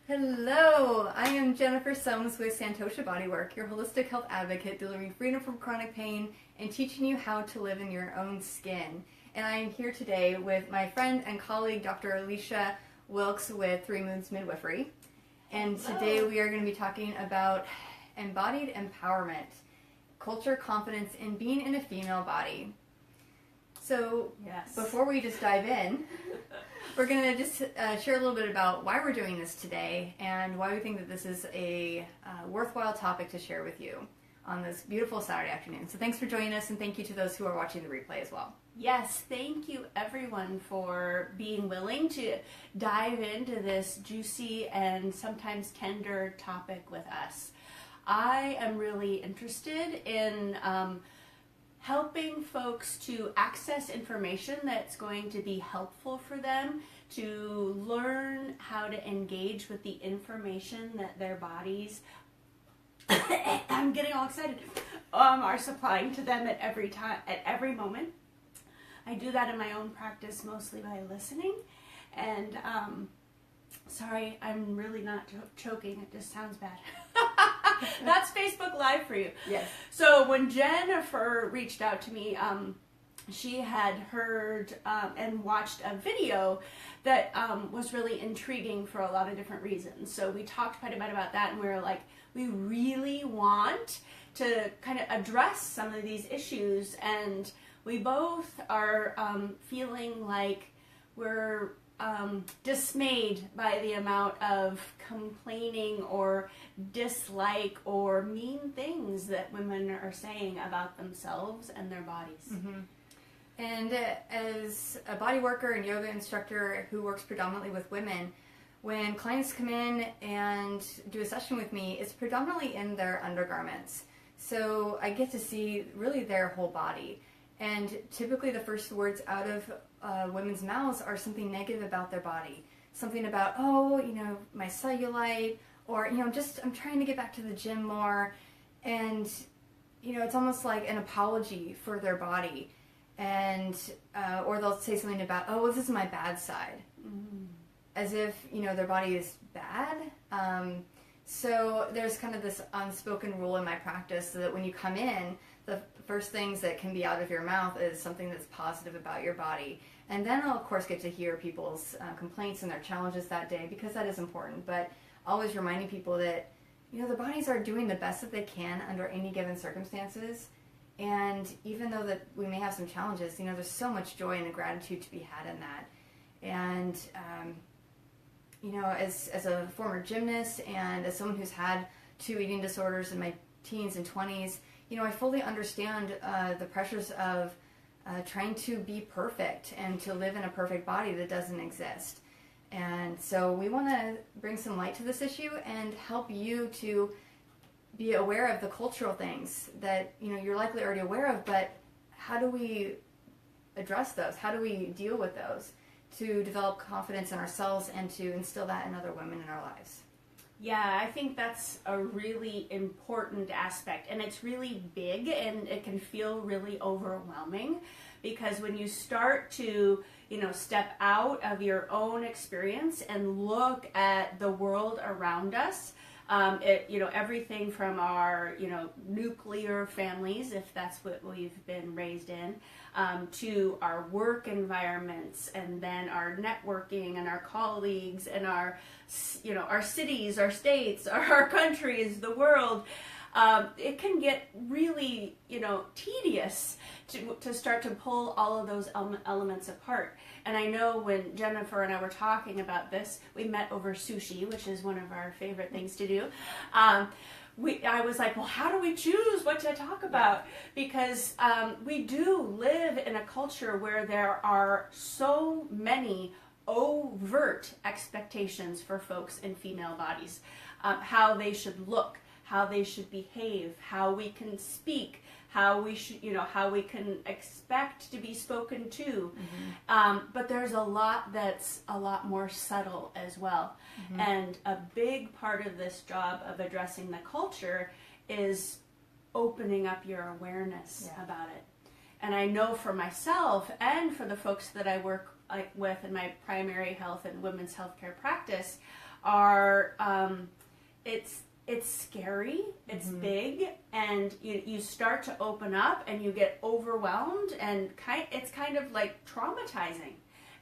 Hello, I am Jennifer Soames with Santosha Bodywork, your holistic health advocate, delivering freedom from chronic pain and teaching you how to live in your own skin. And I am here today with my friend and colleague, Dr. Alisha Wilkes with Three Moons Midwifery. And today we are going to be talking about embodied empowerment, culture, confidence, and being in a female body. So before we just dive in, we're going to just share a little bit about why we're doing this today and why we think that this is a worthwhile topic to share with you on this beautiful Saturday afternoon. So thanks for joining us, and thank you to those who are watching the replay as well. Yes, thank you everyone for being willing to dive into this juicy and sometimes tender topic with us. I am really interested in helping folks to access information that's going to be helpful for them to learn how to engage with the information that their bodies, I'm getting all excited, are supplying to them at every time, at every moment. I do that in my own practice mostly by listening, and sorry, I'm really not choking, it just sounds bad. That's Facebook Live for you. Yes. So when Jennifer reached out to me, she had heard and watched a video that was really intriguing for a lot of different reasons. So we talked quite a bit about that, and we were like, we really want to kind of address some of these issues, and we both are feeling like we're dismayed by the amount of complaining or dislike or mean things that women are saying about themselves and their bodies. Mm-hmm. And as a body worker and yoga instructor who works predominantly with women, when clients come in and do a session with me, it's predominantly in their undergarments. So I get to see really their whole body. And typically the first words out of women's mouths are something negative about their body. Something about, oh, you know, my cellulite, or, you know, I'm trying to get back to the gym more. And, you know, it's almost like an apology for their body. And, or they'll say something about, oh, well, this is my bad side. Mm-hmm. As if, you know, their body is bad. So there's kind of this unspoken rule in my practice that when you come in, the first things that can be out of your mouth is something that's positive about your body. And then I'll, of course, get to hear people's complaints and their challenges that day, because that is important. But always reminding people that, you know, their bodies are doing the best that they can under any given circumstances. And even though that we may have some challenges, you know, there's so much joy and gratitude to be had in that. And, you know, as a former gymnast and as someone who's had 2 eating disorders in my teens and 20s, you know, I fully understand the pressures of trying to be perfect and to live in a perfect body that doesn't exist. And so we want to bring some light to this issue and help you to be aware of the cultural things that, you know, you're likely already aware of, but how do we address those? How do we deal with those to develop confidence in ourselves and to instill that in other women in our lives? Yeah, I think that's a really important aspect, and it's really big, and it can feel really overwhelming, because when you start to, you know, step out of your own experience and look at the world around us, you know, everything from our, you know, nuclear families, if that's what we've been raised in, to our work environments, and then our networking and our colleagues and our, you know, our cities, our states, our countries, the world. It can get really, you know, tedious to start to pull all of those elements apart. And I know when Jennifer and I were talking about this, we met over sushi, which is one of our favorite things to do. I was like, well, how do we choose what to talk about? Because we do live in a culture where there are so many overt expectations for folks in female bodies, how they should look, how they should behave, how we can speak, how we should, you know, how we can expect to be spoken to. Mm-hmm. But there's a lot that's a lot more subtle as well. Mm-hmm. And a big part of this job of addressing the culture is opening up your awareness about it. And I know for myself and for the folks that I work with in my primary health and women's healthcare practice are, it's scary, it's big, and you start to open up and you get overwhelmed, and it's kind of like traumatizing.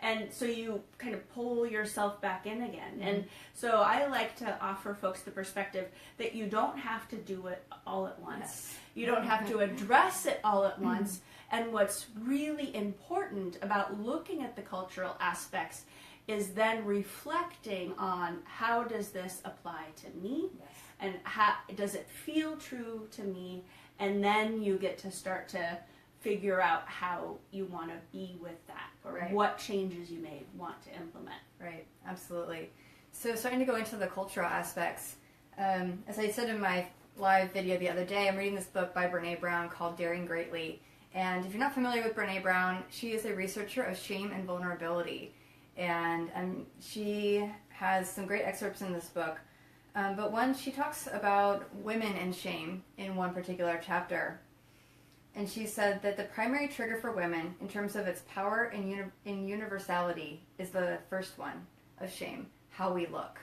And so you kind of pull yourself back in again. And so I like to offer folks the perspective that you don't have to do it all at once. Yes. You don't have to address it all at once. And what's really important about looking at the cultural aspects is then reflecting on, how does this apply to me? Yes. And how does it feel true to me? And then you get to start to figure out how you want to be with that, or what changes you may want to implement. Right, absolutely. So starting to go into the cultural aspects, as I said in my live video the other day, I'm reading this book by Brene Brown called Daring Greatly. And if you're not familiar with Brene Brown, she is a researcher of shame and vulnerability. And she has some great excerpts in this book. But one, she talks about women and shame in one particular chapter. And she said that the primary trigger for women, in terms of its power and universality, is the first one of shame, how we look.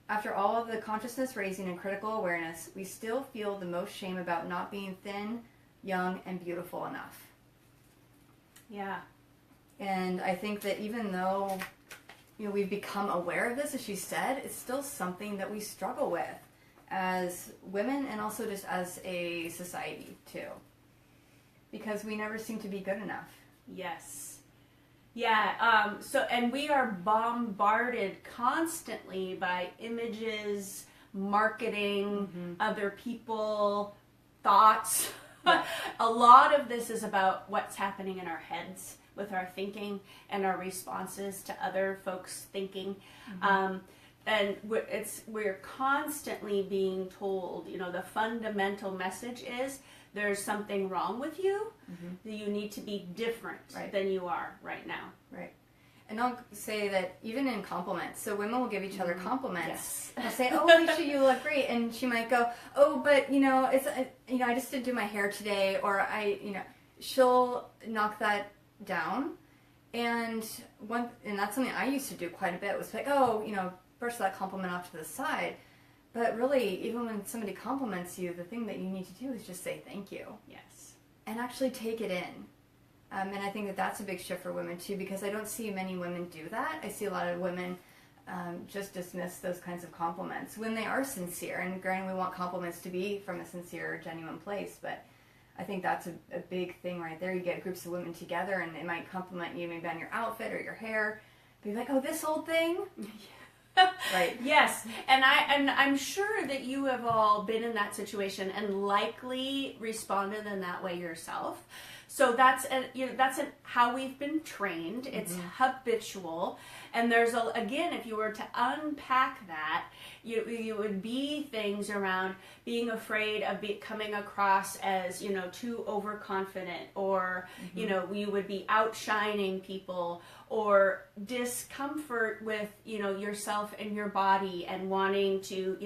After all of the consciousness raising and critical awareness, we still feel the most shame about not being thin, young, and beautiful enough. Yeah. And I think that even though we've become aware of this, as she said, it's still something that we struggle with as women, and also just as a society too, because we never seem to be good enough. Yes. Yeah. And we are bombarded constantly by images, marketing, other people, thoughts. Yeah. A lot of this is about what's happening in our heads with our thinking and our responses to other folks' thinking. And we're constantly being told, the fundamental message is there's something wrong with you, that you need to be different than you are right now. Right. And I'll say that even in compliments, so women will give each other compliments. Yes. They'll say, "Oh, Alisha, you look great," and she might go, "Oh, but it's I just didn't do my hair today," or she'll knock that down. And that's something I used to do quite a bit, was like, brush that compliment off to the side. But really, even when somebody compliments you, the thing that you need to do is just say thank you. Yes. And actually take it in. And I think that that's a big shift for women too, because I don't see many women do that. I see a lot of women just dismiss those kinds of compliments when they are sincere. And granted, we want compliments to be from a sincere, genuine place, but I think that's a big thing right there. You get groups of women together and they might compliment you maybe on your outfit or your hair. Be like, "Oh, this old thing?" Right. Yes. And I'm sure that you have all been in that situation and likely responded in that way yourself. So that's how we've been trained. It's habitual. And there's again, if you were to unpack that, you would be things around being afraid of coming across as, too overconfident, or, you would be outshining people, or discomfort with, yourself and your body, and wanting to,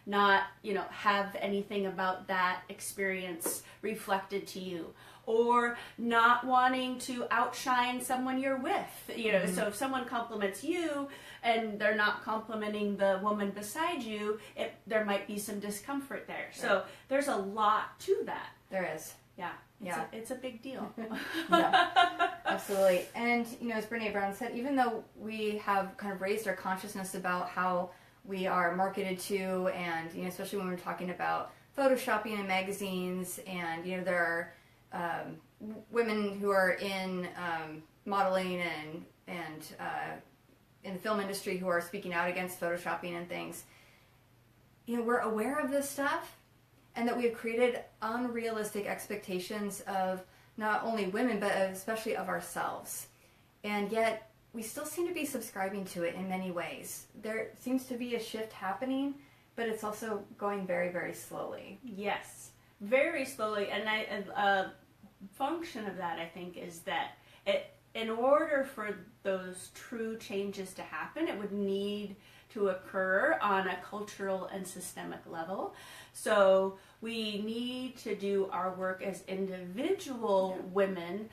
not, have anything about that experience reflected to you, or not wanting to outshine someone you're with. So if someone compliments you and they're not complimenting the woman beside you, there might be some discomfort there. Right. So there's a lot to that. There is. Yeah. It's a big deal. Yeah, absolutely. And, as Brene Brown said, even though we have kind of raised our consciousness about how we are marketed to, and, especially when we're talking about photoshopping in magazines, and, there are women who are in modeling and in the film industry who are speaking out against photoshopping and things, we're aware of this stuff, and that we have created unrealistic expectations of not only women, but especially of ourselves. And yet, we still seem to be subscribing to it in many ways. There seems to be a shift happening, but it's also going very, very slowly. Yes, very slowly. And a function of that, I think, is that in order for those true changes to happen, it would need to occur on a cultural and systemic level. So we need to do our work as individual women,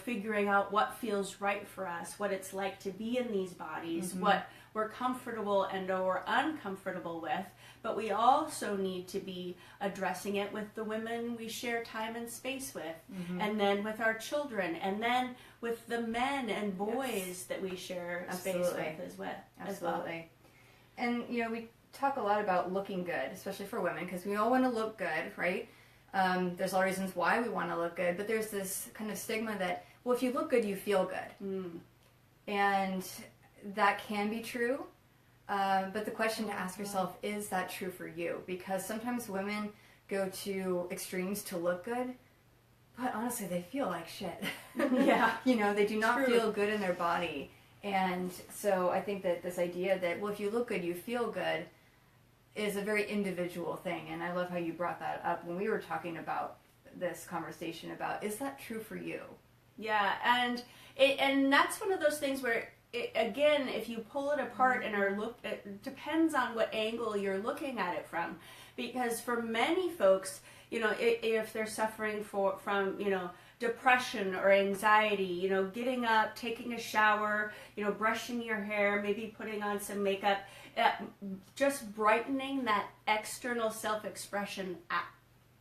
figuring out what feels right for us, what it's like to be in these bodies, what we're comfortable and or uncomfortable with. But we also need to be addressing it with the women we share time and space with, and then with our children, and then with the men and boys that we share space with as well. Absolutely. And, we talk a lot about looking good, especially for women, because we all want to look good, right? There's a lot of reasons why we want to look good, but there's this kind of stigma that, well, if you look good, you feel good. And that can be true. But the question to ask yourself, is that true for you? Because sometimes women go to extremes to look good, but honestly, they feel like shit. Yeah. They do not feel good in their body. And so I think that this idea that, well, if you look good, you feel good, is a very individual thing. And I love how you brought that up when we were talking about this conversation about, is that true for you? Yeah, and that's one of those things where, again, if you pull it apart and it depends on what angle you're looking at it from. Because for many folks, if they're suffering from depression or anxiety, getting up, taking a shower, brushing your hair, maybe putting on some makeup, just brightening that external self-expression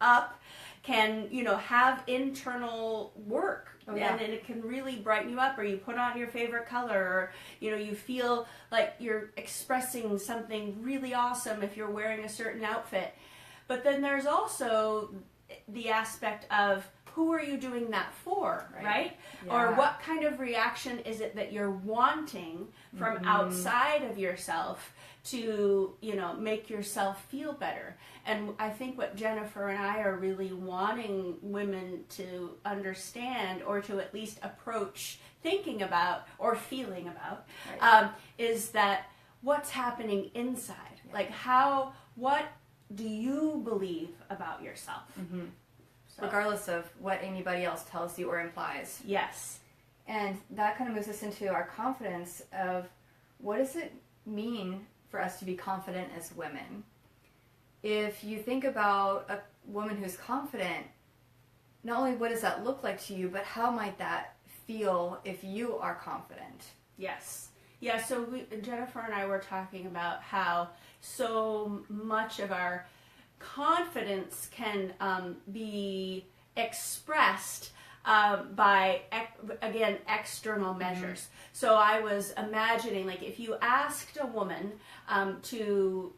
up can, have internal work. Oh, yeah. And it can really brighten you up, or you put on your favorite color, or you feel like you're expressing something really awesome if you're wearing a certain outfit. But then there's also the aspect of, who are you doing that for, right? Yeah. Or what kind of reaction is it that you're wanting from outside of yourself to, make yourself feel better? And I think what Jennifer and I are really wanting women to understand, or to at least approach thinking about or feeling about, is that what's happening inside. Yeah. Like what do you believe about yourself? So, regardless of what anybody else tells you or implies. Yes. And that kind of moves us into our confidence of, what does it mean for us to be confident as women? If you think about a woman who's confident, not only what does that look like to you, but how might that feel if you are confident? Yes. Yeah, so Jennifer and I were talking about how so much of our confidence can be expressed by, again, external measures. So I was imagining, like, if you asked a woman to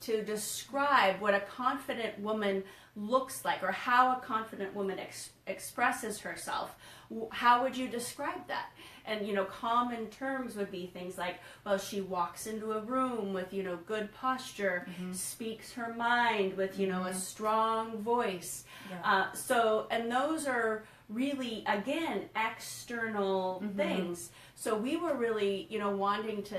describe what a confident woman looks like, or how a confident woman expresses herself, how would you describe that? And, common terms would be things like, well, she walks into a room with, good posture, speaks her mind with, a strong voice. Yeah. And those are really, again, external things. So we were really, wanting to,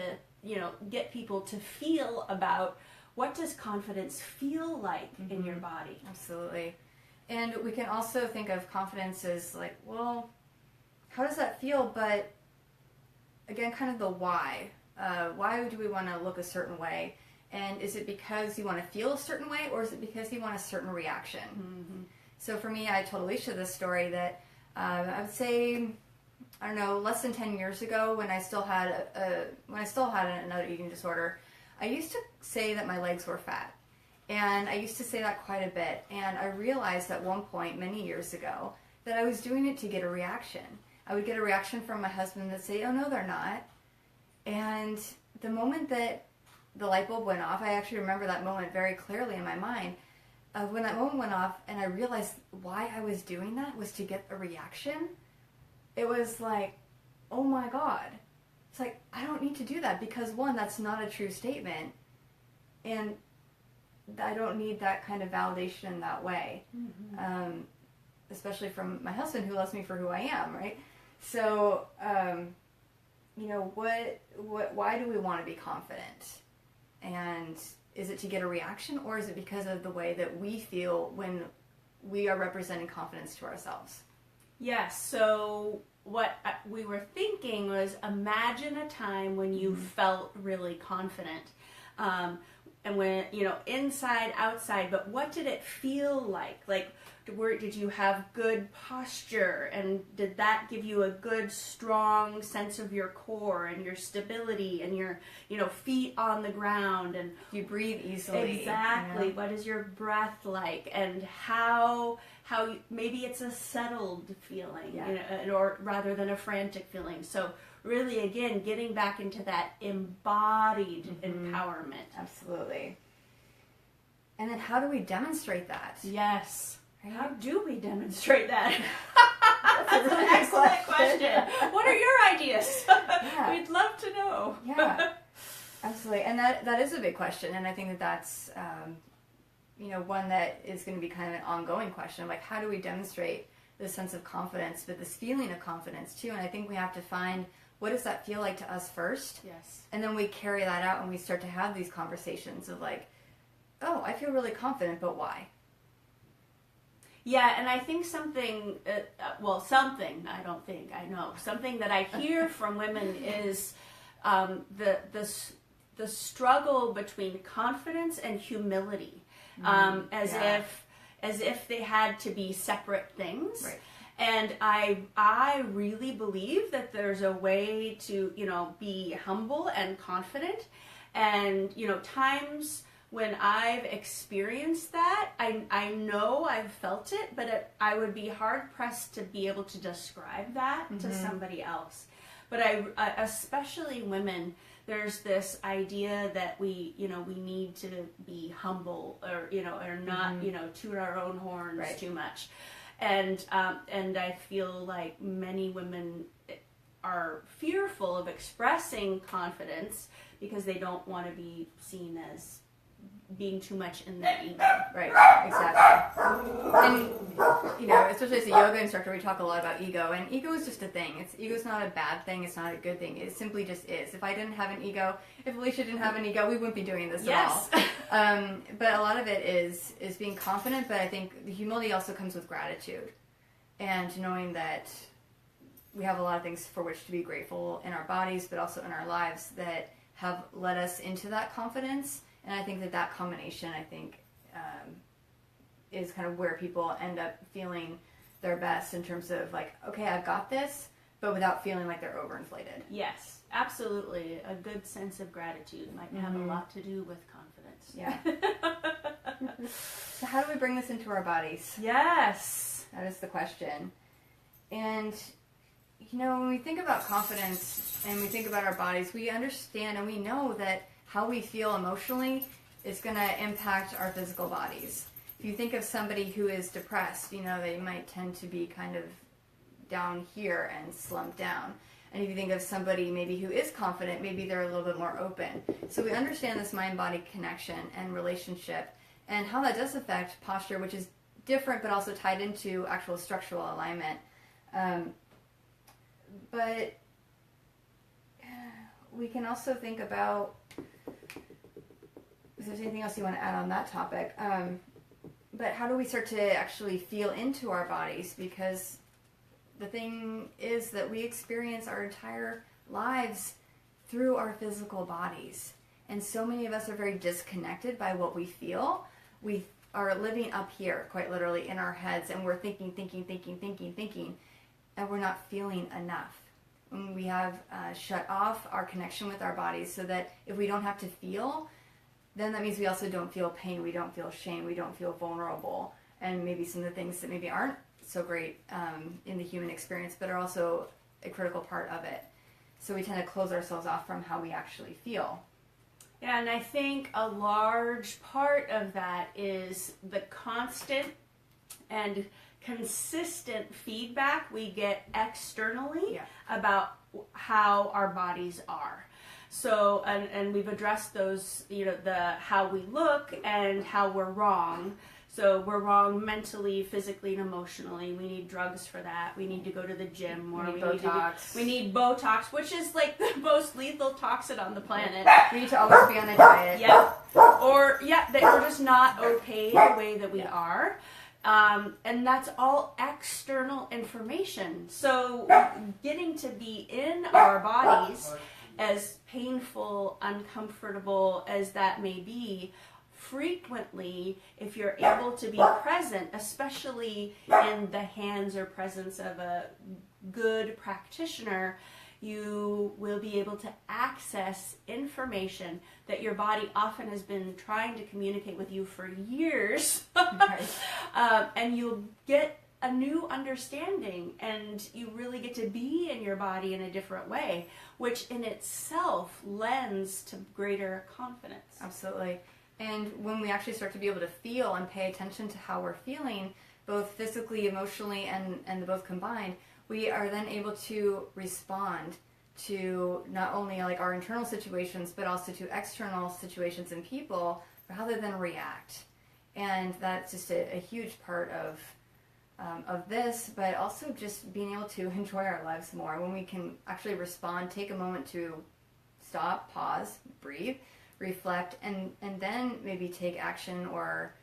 get people to feel about, what does confidence feel like in your body? Absolutely. And we can also think of confidence as like, well, how does that feel? But again, kind of the why. Why do we want to look a certain way? And is it because you want to feel a certain way, or is it because you want a certain reaction? So for me, I told Alisha this story that I would say, I don't know, less than 10 years ago, when I still had another eating disorder, I used to say that my legs were fat. And I used to say that quite a bit. And I realized at one point, many years ago, that I was doing it to get a reaction. I would get a reaction from my husband that say, oh, no, they're not. And the moment that the light bulb went off, I actually remember that moment very clearly in my mind. When that moment went off and I realized why I was doing that was to get a reaction, it was like, oh my God. It's like, I don't need to do that, because one, that's not a true statement. And I don't need that kind of validation in that way. Especially from my husband, who loves me for who I am, right? So, why do we want to be confident? And is it to get a reaction, or is it because of the way that we feel when we are representing confidence to ourselves? Yes, so what we were thinking was, imagine a time when you felt really confident. And when, inside, outside, but what did it feel like? Like, did you have good posture, and did that give you a good, strong sense of your core and your stability and your, feet on the ground, and you breathe easily? Exactly. What is your breath like, and how maybe it's a settled feeling, or rather than a frantic feeling. So really, again, getting back into that embodied empowerment. Absolutely. And then how do we demonstrate that? Yes. Right? How do we demonstrate that? That's a really excellent question. What are your ideas? Yeah. We'd love to know. Yeah, absolutely. And that is a big question. And I think that's, one that is going to be kind of an ongoing question. Like, how do we demonstrate this sense of confidence, but this feeling of confidence too? And I think we have to find, what does that feel like to us first? Yes. And then we carry that out and we start to have these conversations of like, oh, I feel really confident, but why? Yeah, and I think something that I hear from women is the struggle between confidence and humility, as if they had to be separate things. Right. And I really believe that there's a way to, be humble and confident. And, times when I've experienced that, I know I've felt it, but I would be hard pressed to be able to describe that to somebody else. But especially women, there's this idea that we need to be humble, or not, toot our own horns too much. And I feel like many women are fearful of expressing confidence because they don't want to be seen as being too much in their ego. Right, exactly. And, especially as a yoga instructor, we talk a lot about ego, and ego is just a thing. Ego's not a bad thing, it's not a good thing. It simply just is. If I didn't have an ego, if Alisha didn't have an ego, we wouldn't be doing this at all. But a lot of it is being confident, but I think the humility also comes with gratitude. And knowing that we have a lot of things for which to be grateful in our bodies, but also in our lives that have led us into that confidence. And I think that combination, is kind of where people end up feeling their best in terms of like, okay, I've got this, but without feeling like they're overinflated. Yes, absolutely. A good sense of gratitude might have a lot to do with confidence. Yeah. So how do we bring this into our bodies? Yes. That is the question. And, when we think about confidence and we think about our bodies, we understand and we know that how we feel emotionally is going to impact our physical bodies. If you think of somebody who is depressed, they might tend to be kind of down here and slumped down. And if you think of somebody maybe who is confident, maybe they're a little bit more open. So we understand this mind-body connection and relationship and how that does affect posture, which is different but also tied into actual structural alignment. But we can also think about, if there's anything else you want to add on that topic, but how do we start to actually feel into our bodies? Because the thing is that we experience our entire lives through our physical bodies. And so many of us are very disconnected by what we feel. We are living up here, quite literally, in our heads, and we're thinking, and we're not feeling enough. When we have shut off our connection with our bodies so that if we don't have to feel, then that means we also don't feel pain, we don't feel shame, we don't feel vulnerable, and maybe some of the things that maybe aren't so great in the human experience, but are also a critical part of it. So we tend to close ourselves off from how we actually feel. Yeah, and I think a large part of that is the constant and consistent feedback we get externally about how our bodies are. So, and we've addressed those, the how we look and how we're wrong. So we're wrong mentally, physically, and emotionally. We need drugs for that. We need to go to the gym more. We need Botox. We need Botox, which is like the most lethal toxin on the planet. We need to always be on a diet. Yeah. Or, that we're just not okay the way that we are. And that's all external information. So getting to be in our bodies, as painful, uncomfortable as that may be, frequently, if you're able to be present, especially in the hands or presence of a good practitioner, you will be able to access information that your body often has been trying to communicate with you for years. And you'll get a new understanding, and you really get to be in your body in a different way, which in itself lends to greater confidence. Absolutely. And when we actually start to be able to feel and pay attention to how we're feeling, both physically, emotionally, and the both combined, we are then able to respond to not only like our internal situations, but also to external situations and people, rather than react. And that's just a huge part of this, but also just being able to enjoy our lives more when we can actually respond, take a moment to stop, pause, breathe, reflect, and then maybe take action or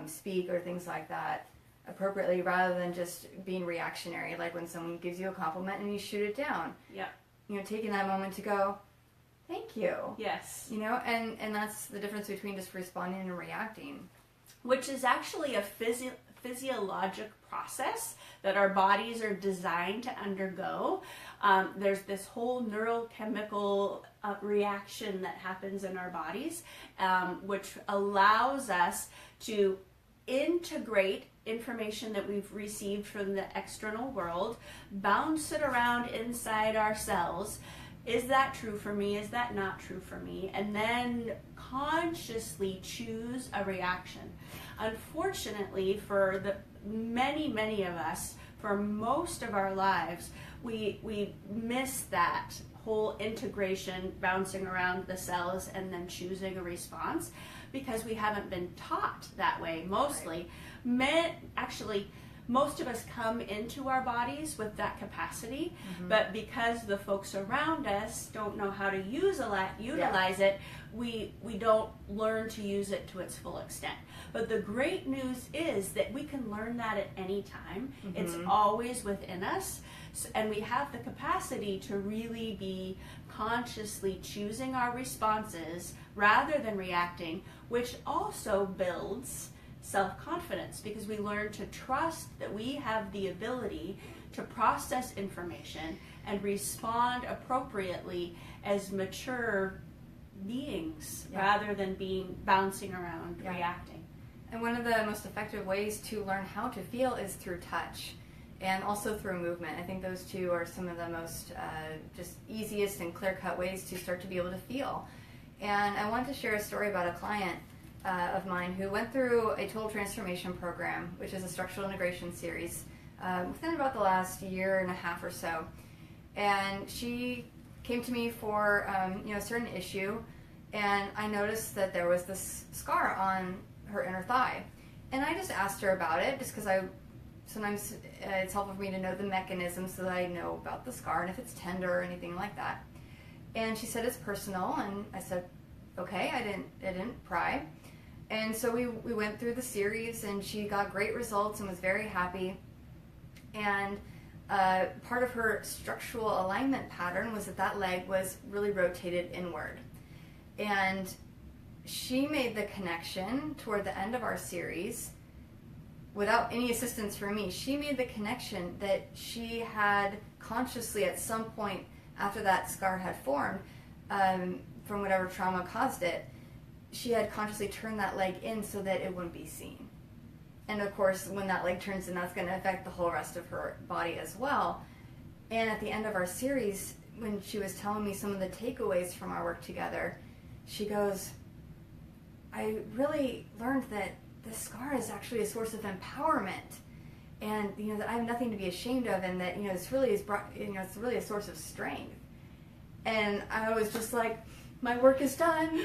speak or things like that appropriately, rather than just being reactionary, like when someone gives you a compliment and you shoot it down. Yeah. Taking that moment to go, thank you. Yes. And that's the difference between just responding and reacting. Which is actually a physiologic process that our bodies are designed to undergo. There's this whole neurochemical reaction that happens in our bodies, which allows us to integrate information that we've received from the external world, bounce it around inside our cells. Is that true for me? Is that not true for me? And then consciously choose a reaction. Unfortunately, for the many of us, for most of our lives, we miss that whole integration, bouncing around the cells and then choosing a response, because we haven't been taught that way mostly. Most of us come into our bodies with that capacity, but because the folks around us don't know how to utilize it, we don't learn to use it to its full extent. But the great news is that we can learn that at any time. It's always within us, and we have the capacity to really be consciously choosing our responses rather than reacting, which also builds self-confidence, because we learn to trust that we have the ability to process information and respond appropriately as mature beings, rather than bouncing around, reacting. And one of the most effective ways to learn how to feel is through touch, and also through movement. I think those two are some of the most just easiest and clear-cut ways to start to be able to feel. And I want to share a story about a client of mine who went through a total transformation program, which is a structural integration series, within about the last year and a half or so. And she came to me for a certain issue, and I noticed that there was this scar on her inner thigh. And I just asked her about it, just because sometimes it's helpful for me to know the mechanism so that I know about the scar and if it's tender or anything like that. And she said it's personal, and I said, okay, I didn't pry. And so we went through the series, and she got great results and was very happy. And part of her structural alignment pattern was that leg was really rotated inward. And she made the connection toward the end of our series, without any assistance from me. She made the connection that she had consciously, at some point after that scar had formed, from whatever trauma caused it, she had consciously turned that leg in so that it wouldn't be seen. And of course, when that leg turns in, that's going to affect the whole rest of her body as well. And at the end of our series, when she was telling me some of the takeaways from our work together, she goes, I really learned that this scar is actually a source of empowerment, and that I have nothing to be ashamed of, and that it's really it's really a source of strength. And I was just like, my work is done.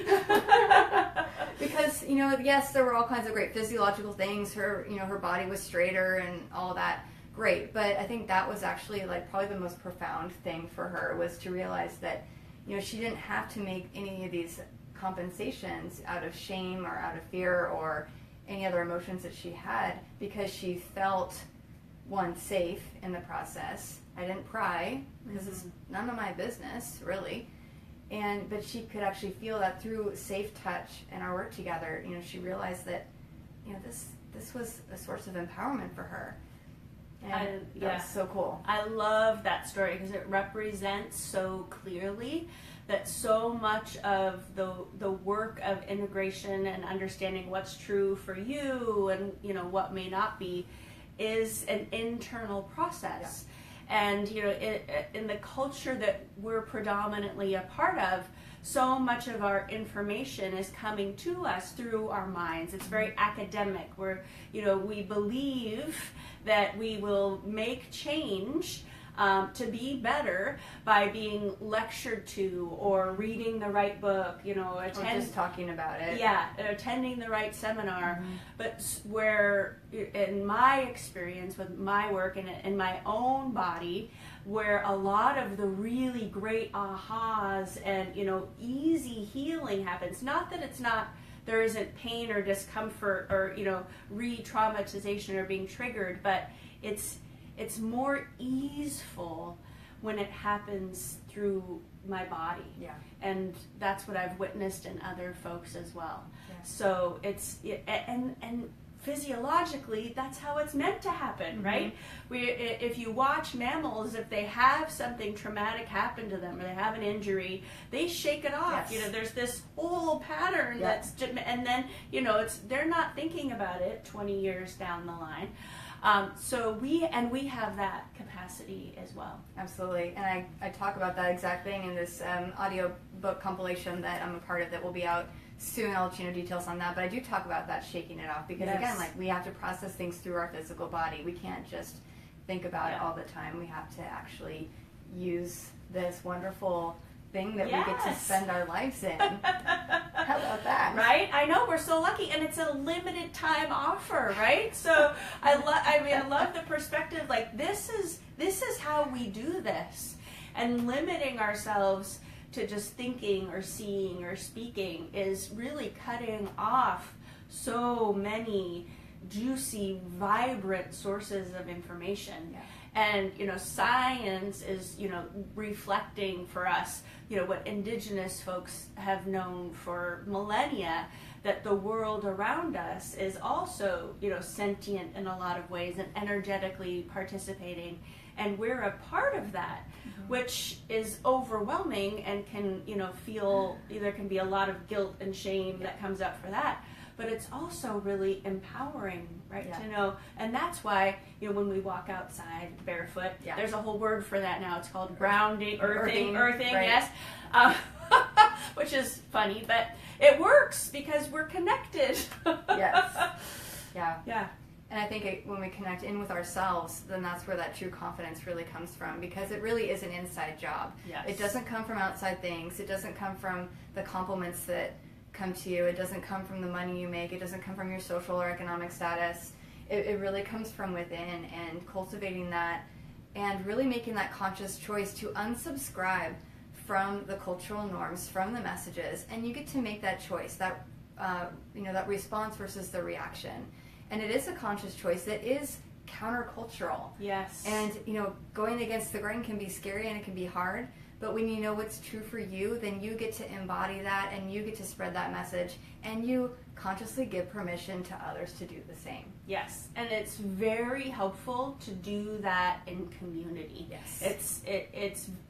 Because yes, there were all kinds of great physiological things. Her her body was straighter and all that, great. But I think that was actually like probably the most profound thing for her, was to realize that she didn't have to make any of these compensations out of shame or out of fear or any other emotions that she had, because she felt, one, safe in the process. I didn't pry because it's none of my business, really. But she could actually feel that through safe touch and our work together. She realized that, this was a source of empowerment for her. And that's so cool. I love that story because it represents so clearly that so much of the work of integration and understanding what's true for you and what may not be is an internal process. And in the culture that we're predominantly a part of, so much of our information is coming to us through our minds. It's very academic, where we believe that we will make change to be better by being lectured to or reading the right book, or just talking about it. Yeah, attending the right seminar. But where, in my experience with my work and in my own body, where a lot of the really great ahas and easy healing happens. Not that there isn't pain or discomfort or re-traumatization or being triggered, but it's more easeful when it happens through my body. Yeah. And that's what I've witnessed in other folks as well. Yeah. So and physiologically, that's how it's meant to happen, right? If you watch mammals, if they have something traumatic happen to them or they have an injury, they shake it off. Yes. There's this whole pattern and then they're not thinking about it 20 years down the line. So we have that capacity as well. Absolutely. And I talk about that exact thing in this audio book compilation that I'm a part of that will be out soon. I'll let you know details on that. But I do talk about that shaking it off because, again, we have to process things through our physical body. We can't just think about it all the time. We have to actually use this wonderful thing that we get to spend our lives in. How about that? Right? I know, we're so lucky, and it's a limited time offer, right? So I love the perspective, like this is how we do this, and limiting ourselves to just thinking or seeing or speaking is really cutting off so many juicy, vibrant sources of information. Yeah. And science is reflecting for us what indigenous folks have known for millennia, that the world around us is also sentient in a lot of ways and energetically participating, and we're a part of that, which is overwhelming and can feel, there can be a lot of guilt and shame that comes up for that. But it's also really empowering, right? Yeah. To know, and that's why when we walk outside barefoot, there's a whole word for that now. It's called grounding, earthing, right. yes, which is funny, but it works because we're connected. Yes. Yeah. Yeah. And I think when we connect in with ourselves, then that's where that true confidence really comes from, because it really is an inside job. Yes. It doesn't come from outside things. It doesn't come from the compliments that come to you. It doesn't come from the money you make. It doesn't come from your social or economic status. It really comes from within, and cultivating that and really making that conscious choice to unsubscribe from the cultural norms, from the messages, and you get to make that choice, that that response versus the reaction. And it is a conscious choice that is countercultural. Yes. And going against the grain can be scary and it can be hard. But when you know what's true for you, then you get to embody that and you get to spread that message, and you consciously give permission to others to do the same. Yes, and it's very helpful to do that in community. Yes.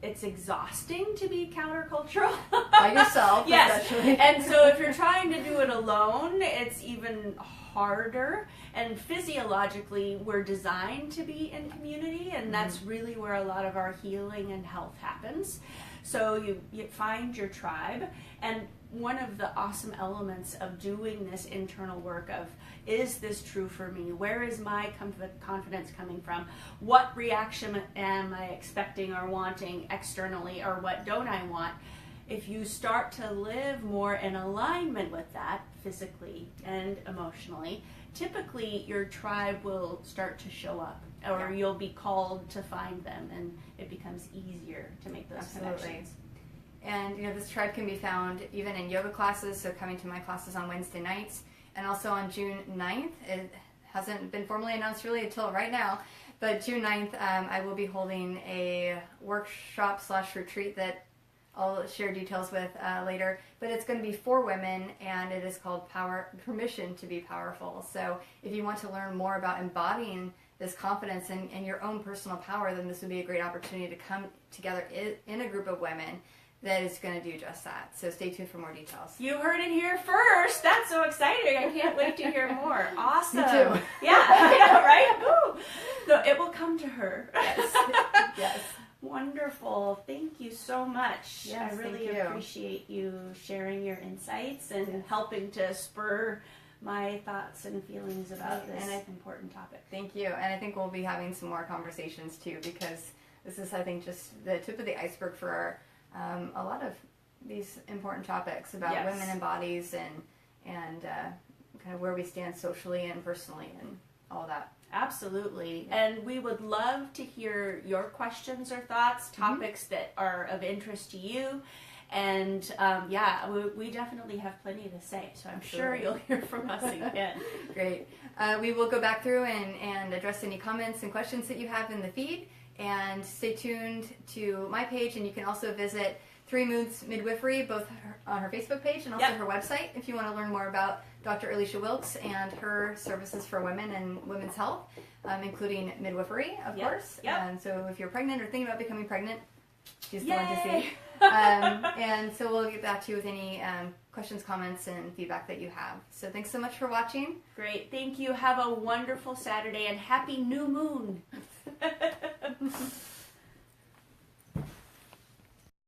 It's exhausting to be countercultural. By yourself, yes. Especially. And so if you're trying to do it alone, it's even harder. And physiologically, we're designed to be in community, and that's really where a lot of our healing and health happens. So you find your tribe, and one of the awesome elements of doing this internal work of, is this true for me? Where is my confidence coming from? What reaction am I expecting or wanting externally, or what don't I want? If you start to live more in alignment with that, physically and emotionally, typically your tribe will start to show up, or you'll be called to find them, and it becomes easier to make those connections. And this tribe can be found even in yoga classes, so coming to my classes on Wednesday nights. And also on June 9th, it hasn't been formally announced really until right now, but June 9th, I will be holding a workshop/retreat that I'll share details with later, but it's going to be for women, and it is called Permission to be Powerful. So if you want to learn more about embodying this confidence and your own personal power, then this would be a great opportunity to come together in a group of women that is going to do just that. So stay tuned for more details. You heard it here first. That's so exciting. I can't wait to hear more. Awesome. Me too. Yeah, I know, right? Woo. So it will come to her. Yes. Yes. Wonderful. Thank you so much. Yes, I really thank you. appreciate you sharing your insights and helping to spur my thoughts and feelings about this important topic. Thank you. And I think we'll be having some more conversations too, because this is, I think, just the tip of the iceberg for a lot of these important topics about women and bodies and kind of where we stand socially and personally and all that. Absolutely. And we would love to hear your questions or thoughts, topics that are of interest to you. And we definitely have plenty to say, so I'm sure you'll hear from us again. Great. We will go back through and address any comments and questions that you have in the feed. And stay tuned to my page, and you can also visit Three Moons Midwifery, both on her Facebook page and also her website, if you want to learn more about Dr. Alisha Wilkes and her services for women and women's health, including midwifery, of course. And so if you're pregnant or thinking about becoming pregnant, she's the one to see. And so we'll get back to you with any questions, comments, and feedback that you have. So thanks so much for watching. Great. Thank you. Have a wonderful Saturday and happy new moon.